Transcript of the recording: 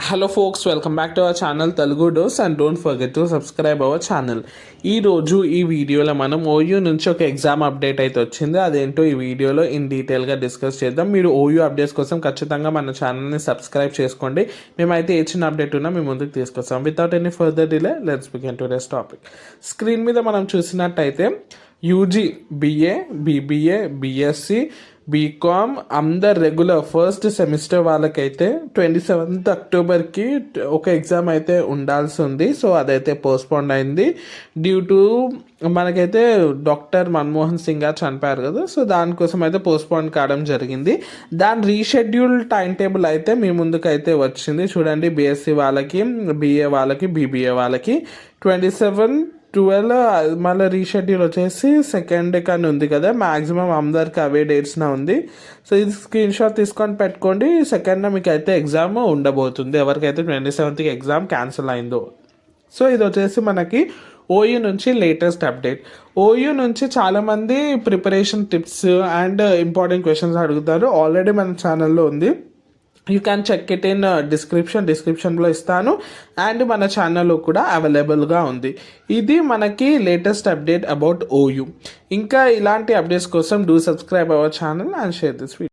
Hello folks, welcome back to our channel Telugu dose and don't forget to subscribe our channel. ఈరోజు ఈ వీడియోలో మనం OU నుంచి ఒక ఎగ్జామ్ అప్డేట్ అయితే వచ్చింది. అదేంటో ఈ వీడియోలో ఇన్ డీటెయిల్గా డిస్కస్ చేద్దాం. మీరు ఓయూ అప్డేట్స్ కోసం ఖచ్చితంగా మన ఛానల్ని సబ్స్క్రైబ్ చేసుకోండి. మేమైతే ఏ చిన్న అప్డేట్ ఉన్నా మీ ముందుకు తీసుకొస్తాం. Without any further delay let's begin today's topic. Screen మీద మనం చూసినట్టయితే UG, BA, BBA, BSc, BCom అందరు రెగ్యులర్ ఫస్ట్ సెమిస్టర్ వాళ్ళకైతే 27th అక్టోబర్కి ఒక ఎగ్జామ్ అయితే ఉండాల్సి ఉంది. సో అదైతే పోస్ట్పోన్ అయింది డ్యూ టు మనకైతే డాక్టర్ మన్మోహన్ సింగ్ గారు చనిపోయారు కదా. సో దానికోసం అయితే పోస్ట్పోన్ కావడం జరిగింది. దాని రీషెడ్యూల్ టైం టేబుల్ అయితే మీ ముందుకు అయితే వచ్చింది. చూడండి, బీఎస్సీ వాళ్ళకి, బీఏ వాళ్ళకి, బీబీఏ వాళ్ళకి 27/12 మళ్ళీ రీషెడ్యూల్ వచ్చేసి 2nd కానీ ఉంది కదా. మ్యాక్సిమం అందరికి అవే డేట్స్న ఉంది. సో ఇది స్క్రీన్ షాట్ తీసుకొని పెట్టుకోండి. 2nd మీకు అయితే ఎగ్జామ్ ఉండబోతుంది, ఎవరికైతే 27th ఎగ్జామ్ క్యాన్సిల్ అయిందో. సో ఇది వచ్చేసి మనకి ఓయూ నుంచి లేటెస్ట్ అప్డేట్. ఓయూ నుంచి చాలామంది preparation tips and important questions అడుగుతారు. ఆల్రెడీ మన ఛానల్లో ఉంది, you can check it in డిస్క్రిప్షన్లో ఇస్తాను. అండ్ మన ఛానల్లో కూడా అవైలబుల్గా ఉంది. ఇది మనకి లేటెస్ట్ అప్డేట్ అబౌట్ ఓయూ. ఇంకా ఇలాంటి అప్డేట్స్ కోసం do subscribe our channel and share this video.